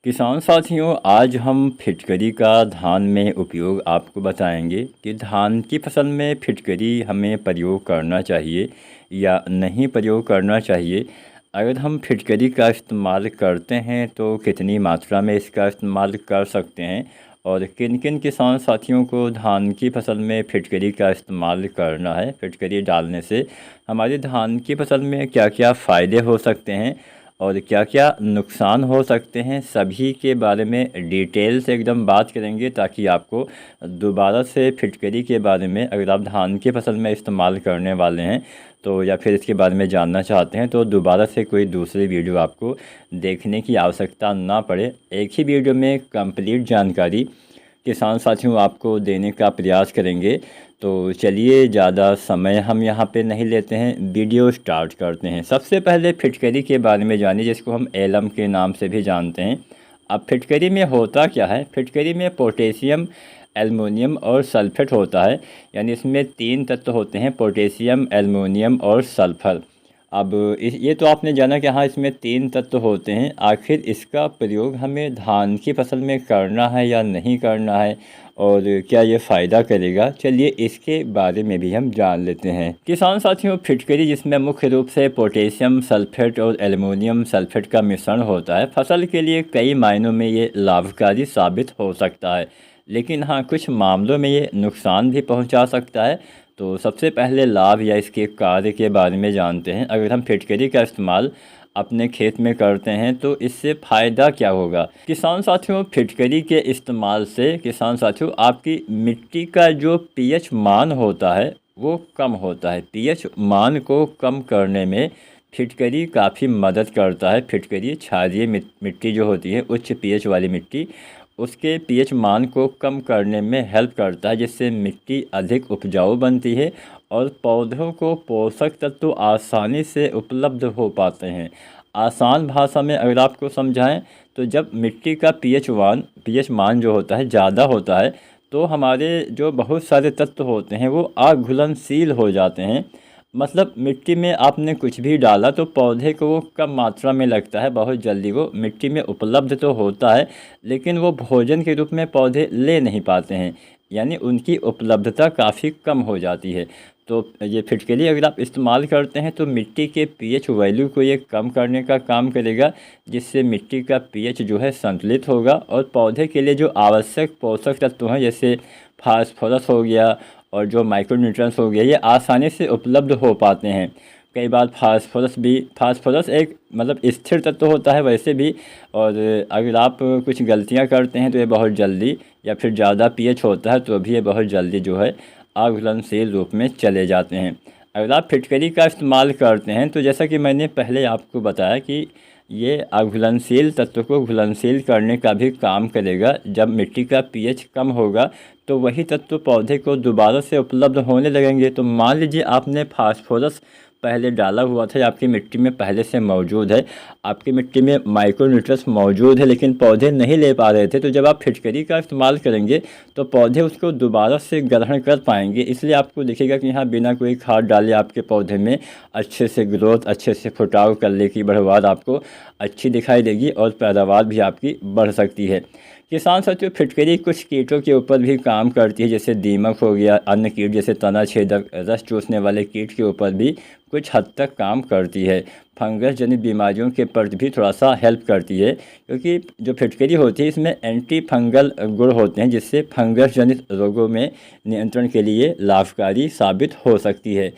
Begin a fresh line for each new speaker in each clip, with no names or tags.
किसान साथियों, आज हम फिटकरी का धान में उपयोग आपको बताएंगे कि धान की फसल में फिटकरी हमें प्रयोग करना चाहिए या नहीं प्रयोग करना चाहिए। अगर हम फिटकरी का इस्तेमाल करते हैं तो कितनी मात्रा में इसका इस्तेमाल कर सकते हैं और किन किन किसान साथियों को धान की फसल में फिटकरी का इस्तेमाल करना है। फिटकरी डालने से हमारे धान की फसल में क्या क्या फ़ायदे हो सकते हैं और क्या क्या नुकसान हो सकते हैं, सभी के बारे में डिटेल से एकदम बात करेंगे ताकि आपको दोबारा से फिटकरी के बारे में, अगर आप धान की फसल में इस्तेमाल करने वाले हैं तो या फिर इसके बारे में जानना चाहते हैं तो दोबारा से कोई दूसरी वीडियो आपको देखने की आवश्यकता ना पड़े। एक ही वीडियो में कंप्लीट जानकारी किसान साथियों आपको देने का प्रयास करेंगे। तो चलिए, ज़्यादा समय हम यहाँ पे नहीं लेते हैं, वीडियो स्टार्ट करते हैं। सबसे पहले फिटकरी के बारे में जानिए, जिसको हम एलम के नाम से भी जानते हैं। अब फिटकरी में होता क्या है? फिटकरी में पोटेशियम, एल्युमिनियम और सल्फेट होता है। यानी इसमें तीन तत्व होते हैं, पोटेशियम, एल्युमिनियम और सल्फर। अब ये तो आपने जाना कि हाँ, इसमें तीन तत्व होते हैं। आखिर इसका प्रयोग हमें धान की फसल में करना है या नहीं करना है और क्या ये फ़ायदा करेगा, चलिए इसके बारे में भी हम जान लेते हैं। किसान साथियों, फिटकरी जिसमें मुख्य रूप से पोटेशियम सल्फेट और एल्युमिनियम सल्फेट का मिश्रण होता है, फसल के लिए कई मायनों में ये लाभकारी साबित हो सकता है, लेकिन हाँ, कुछ मामलों में ये नुकसान भी पहुंचा सकता है। तो सबसे पहले लाभ या इसके कार्य के बारे में जानते हैं। अगर हम फिटकरी का इस्तेमाल अपने खेत में करते हैं तो इससे फ़ायदा क्या होगा? किसान साथियों, फिटकरी के इस्तेमाल से किसान साथियों आपकी मिट्टी का जो पीएच मान होता है वो कम होता है। पीएच मान को कम करने में फिटकरी काफ़ी मदद करता है। फिटकरी क्षारीय मिट्टी जो होती है, उच्च पीएच वाली मिट्टी, उसके पीएच मान को कम करने में हेल्प करता है, जिससे मिट्टी अधिक उपजाऊ बनती है और पौधों को पोषक तत्व आसानी से उपलब्ध हो पाते हैं। आसान भाषा में अगर आपको समझाएं तो जब मिट्टी का पीएच मान जो होता है ज़्यादा होता है तो हमारे जो बहुत सारे तत्व होते हैं वो अघुलनशील हो जाते हैं। मतलब मिट्टी में आपने कुछ भी डाला तो पौधे को वो कम मात्रा में लगता है, बहुत जल्दी वो मिट्टी में उपलब्ध तो होता है लेकिन वो भोजन के रूप में पौधे ले नहीं पाते हैं, यानी उनकी उपलब्धता काफ़ी कम हो जाती है। तो ये फिटकरी अगर आप इस्तेमाल करते हैं तो मिट्टी के पीएच वैल्यू को ये कम करने का काम करेगा, जिससे मिट्टी का पीएच जो है संतुलित होगा और पौधे के लिए जो आवश्यक पोषक तत्व हैं, जैसे फास्फोरस हो गया और जो माइक्रोन्यूट्रिएंट्स हो गया, ये आसानी से उपलब्ध हो पाते हैं। कई बार फास्फोरस एक मतलब स्थिर तत्व होता है वैसे भी, और अगर आप कुछ गलतियां करते हैं तो ये बहुत जल्दी, या फिर ज़्यादा पीएच होता है तो भी ये बहुत जल्दी जो है अघुलनशील रूप में चले जाते हैं। अगर आप फिटकरी का इस्तेमाल करते हैं तो जैसा कि मैंने पहले आपको बताया कि ये अघुलनशील तत्व को घुलनशील करने का भी काम करेगा। जब मिट्टी का पीएच कम होगा तो वही तत्व पौधे को दोबारा से उपलब्ध होने लगेंगे। तो मान लीजिए आपने फास्फोरस पहले डाला हुआ था, आपकी मिट्टी में पहले से मौजूद है, आपकी मिट्टी में माइक्रोन्यूट्रिएंट्स मौजूद है लेकिन पौधे नहीं ले पा रहे थे, तो जब आप फिटकरी का इस्तेमाल करेंगे तो पौधे उसको दोबारा से ग्रहण कर पाएंगे। इसलिए आपको दिखेगा कि यहाँ बिना कोई खाद डाले आपके पौधे में अच्छे से ग्रोथ, अच्छे से फुटाव करने की बढ़वार आपको अच्छी दिखाई देगी और पैदावार भी आपकी बढ़ सकती है। किसान साथियों, फिटकरी कुछ कीटों के ऊपर भी काम करती है, जैसे दीमक हो गया, अन्य कीट जैसे तना छेदक, रस चूसने वाले कीट के ऊपर भी कुछ हद तक काम करती है। फंगस जनित बीमारियों के प्रति भी थोड़ा सा हेल्प करती है, क्योंकि जो फिटकरी होती है इसमें एंटी फंगल गुण होते हैं, जिससे फंगस जनित रोगों में नियंत्रण के लिए लाभकारी साबित हो सकती है।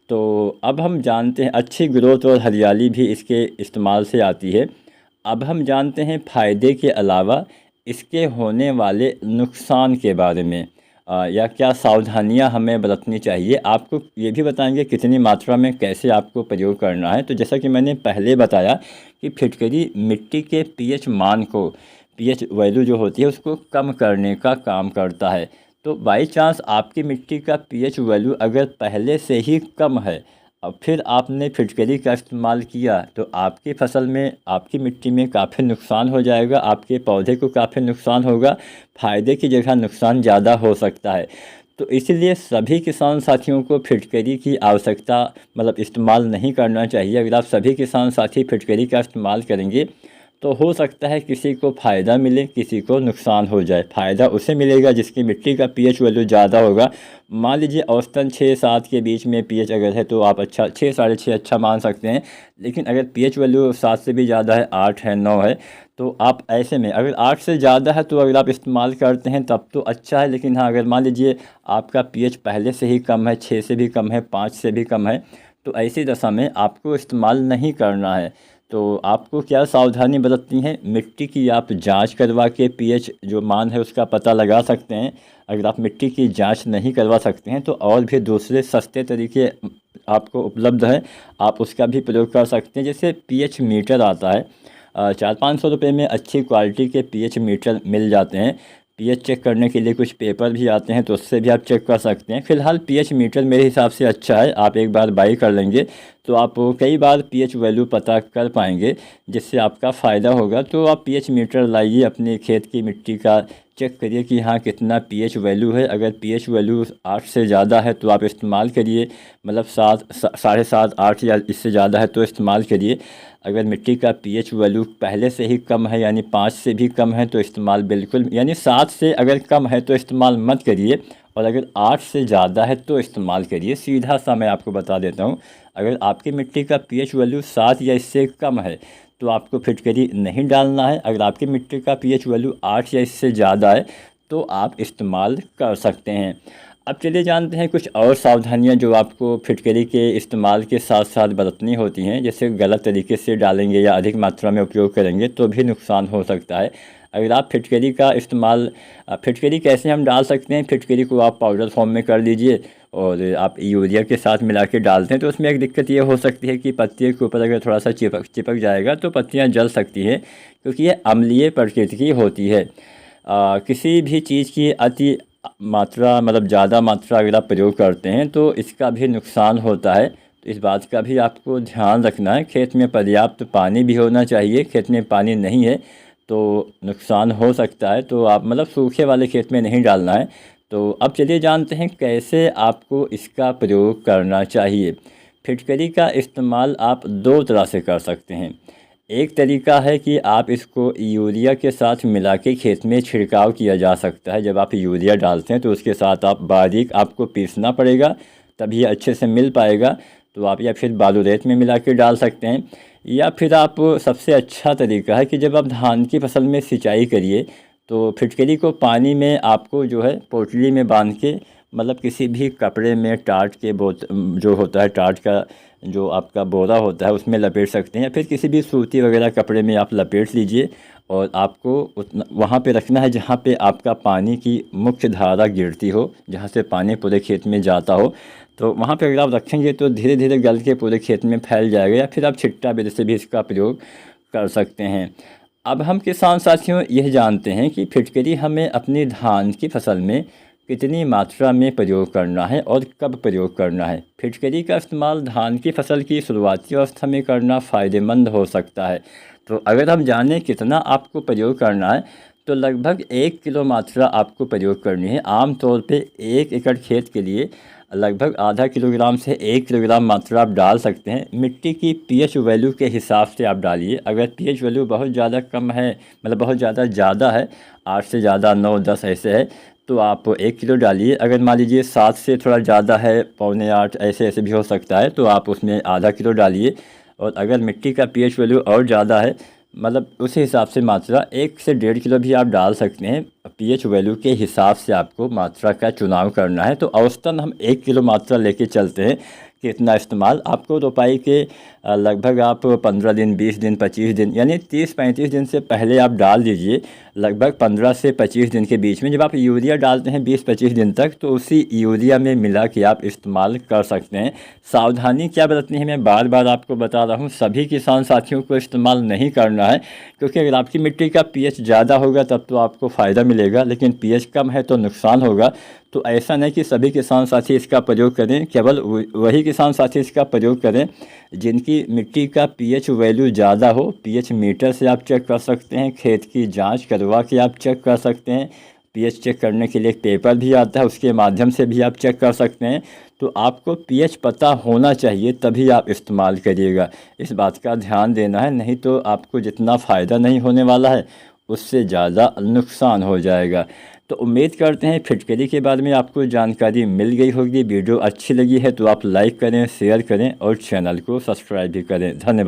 तो अब हम जानते हैं अच्छी ग्रोथ और हरियाली भी इसके इस्तेमाल से आती है। अब हम जानते हैं फ़ायदे के अलावा इसके होने वाले नुकसान के बारे में, या क्या सावधानियां हमें बरतनी चाहिए। आपको ये भी बताएंगे कितनी मात्रा में कैसे आपको प्रयोग करना है। तो जैसा कि मैंने पहले बताया कि फिटकरी मिट्टी के पीएच मान को, पीएच वैल्यू जो होती है उसको कम करने का काम करता है। तो बाई चांस आपकी मिट्टी का पीएच वैल्यू अगर पहले से ही कम है, अब फिर आपने फिटकरी का इस्तेमाल किया तो आपकी फसल में, आपकी मिट्टी में काफ़ी नुकसान हो जाएगा, आपके पौधे को काफ़ी नुकसान होगा, फ़ायदे की जगह नुकसान ज़्यादा हो सकता है। तो इसलिए सभी किसान साथियों को फिटकरी की इस्तेमाल नहीं करना चाहिए। अगर आप सभी किसान साथी फिटकरी का इस्तेमाल करेंगे तो हो सकता है किसी को फ़ायदा मिले, किसी को नुकसान हो जाए। फ़ायदा उसे मिलेगा जिसकी मिट्टी का पीएच वैल्यू ज़्यादा होगा। मान लीजिए औसतन 6-7 के बीच में पीएच अगर है तो आप अच्छा 6 साढ़े 6 अच्छा मान सकते हैं। लेकिन अगर पीएच वैल्यू 7 से भी ज़्यादा है, 8 है, 9 है, तो आप ऐसे में अगर 8 से ज़्यादा है तो अगर आप इस्तेमाल करते हैं तब तो अच्छा है। लेकिन हाँ, अगर मान लीजिए आपका पीएच पहले से ही कम है, 6 से भी कम है, 5 से भी कम है, तो ऐसी दशा में आपको इस्तेमाल नहीं करना है। तो आपको क्या सावधानी बरतनी है, मिट्टी की आप जांच करवा के पीएच जो मान है उसका पता लगा सकते हैं। अगर आप मिट्टी की जांच नहीं करवा सकते हैं तो और भी दूसरे सस्ते तरीके आपको उपलब्ध हैं, आप उसका भी प्रयोग कर सकते हैं। जैसे पीएच मीटर आता है, 400-500 रुपये में अच्छी क्वालिटी के पीएच मीटर मिल जाते हैं। पीएच चेक करने के लिए कुछ पेपर भी आते हैं, तो उससे भी आप चेक कर सकते हैं। फ़िलहाल पीएच मीटर मेरे हिसाब से अच्छा है, आप एक बार बाई कर लेंगे तो आप कई बार पीएच वैल्यू पता कर पाएंगे, जिससे आपका फ़ायदा होगा। तो आप पीएच मीटर लाइए, अपने खेत की मिट्टी का चेक करिए कि हाँ कितना पीएच वैल्यू है। अगर पीएच वैल्यू 8 से ज़्यादा है तो आप इस्तेमाल करिए, मतलब 7, साढ़े 7, 8 या इससे ज़्यादा है तो इस्तेमाल करिए। अगर मिट्टी का पीएच वैल्यू पहले से ही कम है, यानी 5 से भी कम है, तो इस्तेमाल बिल्कुल, यानी 7 से अगर कम है तो इस्तेमाल मत करिए, और अगर 8 से ज़्यादा है तो इस्तेमाल करिए। सीधा सा मैं आपको बता देता हूँ, अगर आपकी मिट्टी का पीएच वैल्यू 7 या इससे कम है तो आपको फिटकरी नहीं डालना है। अगर आपकी मिट्टी का पीएच वैल्यू 8 या इससे ज़्यादा है तो आप इस्तेमाल कर सकते हैं। अब चलिए जानते हैं कुछ और सावधानियां जो आपको फिटकरी के इस्तेमाल के साथ साथ बरतनी होती हैं। जैसे गलत तरीके से डालेंगे या अधिक मात्रा में उपयोग करेंगे तो भी नुकसान हो सकता है। अगर आप फिटकरी का इस्तेमाल, फिटकरी कैसे हम डाल सकते हैं, फिटकरी को आप पाउडर फॉर्म में कर लीजिए और आप यूरिया के साथ मिला के डालते हैं तो उसमें एक दिक्कत ये हो सकती है कि पत्तियों के ऊपर अगर थोड़ा सा चिपक जाएगा तो पत्तियाँ जल सकती हैं, क्योंकि ये अम्लीय प्रकृति की होती है। किसी भी चीज़ की अति मात्रा, मतलब ज़्यादा मात्रा अगर आप प्रयोग करते हैं तो इसका भी नुकसान होता है। तो इस बात का भी आपको ध्यान रखना है। खेत में पर्याप्त पानी भी होना चाहिए, खेत में पानी नहीं है तो नुकसान हो सकता है, तो आप मतलब सूखे वाले खेत में नहीं डालना है। तो अब चलिए जानते हैं कैसे आपको इसका प्रयोग करना चाहिए। फिटकरी का इस्तेमाल आप 2 तरह से कर सकते हैं। एक तरीका है कि आप इसको यूरिया के साथ मिला के खेत में छिड़काव किया जा सकता है। जब आप यूरिया डालते हैं तो उसके साथ आप बारीक आपको पीसना पड़ेगा, तभी अच्छे से मिल पाएगा। तो आप या फिर बालू रेत में मिला के डाल सकते हैं, या फिर आप, सबसे अच्छा तरीका है कि जब आप धान की फसल में सिंचाई करिए तो फिटकरी को पानी में आपको जो है पोटली में बांध के, मतलब किसी भी कपड़े में टाट के जो होता है टाट का जो आपका बोरा होता है उसमें लपेट सकते हैं, या फिर किसी भी सूती वगैरह कपड़े में आप लपेट लीजिए। और आपको उतना वहाँ पे रखना है जहाँ पे आपका पानी की मुख्य धारा गिरती हो, जहाँ से पानी पूरे खेत में जाता हो। तो वहाँ पे अगर आप रखेंगे तो धीरे धीरे गल के पूरे खेत में फैल जाएगा, या फिर आप छिट्टा विधि से भी इसका प्रयोग कर सकते हैं। अब हम किसान साथियों यह जानते हैं कि फिटकरी हमें अपनी धान की फसल में कितनी मात्रा में प्रयोग करना है और कब प्रयोग करना है। फिटकरी का इस्तेमाल धान की फसल की शुरुआती अवस्था में करना फ़ायदेमंद हो सकता है। तो अगर हम जानें कितना आपको प्रयोग करना है, तो लगभग 1 किलो मात्रा आपको प्रयोग करनी है। आमतौर पे 1 एकड़ खेत के लिए लगभग आधा किलोग्राम से 1 किलोग्राम मात्रा आप डाल सकते हैं। मिट्टी की पीएच वैल्यू के हिसाब से आप डालिए। अगर पीएच वैल्यू बहुत ज़्यादा कम है, मतलब बहुत ज़्यादा है, 8 से ज़्यादा 9, 10 ऐसे है, तो आप 1 किलो डालिए। अगर मान लीजिए 7 से थोड़ा ज़्यादा है, पौने 8 ऐसे भी हो सकता है, तो आप उसमें आधा किलो डालिए। और अगर मिट्टी का पीएच वैल्यू और ज़्यादा है, मतलब उसी हिसाब से मात्रा 1 से 1.5 किलो भी आप डाल सकते हैं। पीएच वैल्यू के हिसाब से आपको मात्रा का चुनाव करना है। तो औसतन हम 1 किलो मात्रा लेके चलते हैं कि इतना इस्तेमाल आपको रोपाई के लगभग आप 15 दिन, 20 दिन, 25 दिन, यानी 30-35 दिन से पहले आप डाल दीजिए। लगभग 15 से 25 दिन के बीच में जब आप यूरिया डालते हैं 20-25 दिन तक, तो उसी यूरिया में मिला के आप इस्तेमाल कर सकते हैं। सावधानी क्या बरतनी है मैं बार बार आपको बता रहा हूँ। सभी किसान साथियों को इस्तेमाल नहीं करना है, क्योंकि अगर आपकी मिट्टी का पीएच ज़्यादा होगा तब तो आपको फ़ायदा मिलेगा, लेकिन पीएच कम है तो नुकसान होगा। तो ऐसा नहीं कि सभी किसान साथी इसका प्रयोग करें, केवल वही किसान साथी इसका प्रयोग करें जिनकी मिट्टी का पीएच वैल्यू ज़्यादा हो। पीएच मीटर से आप चेक कर सकते हैं, खेत की जांच करवा के आप चेक कर सकते हैं। पीएच चेक करने के लिए एक पेपर भी आता है, उसके माध्यम से भी आप चेक कर सकते हैं। तो आपको पीएच पता होना चाहिए, तभी आप इस्तेमाल करिएगा। इस बात का ध्यान देना है, नहीं तो आपको जितना फ़ायदा नहीं होने वाला है उससे ज़्यादा नुकसान हो जाएगा। तो उम्मीद करते हैं फिटकरी के बारे में आपको जानकारी मिल गई होगी। वीडियो अच्छी लगी है तो आप लाइक करें, शेयर करें और चैनल को सब्सक्राइब भी करें। धन्यवाद।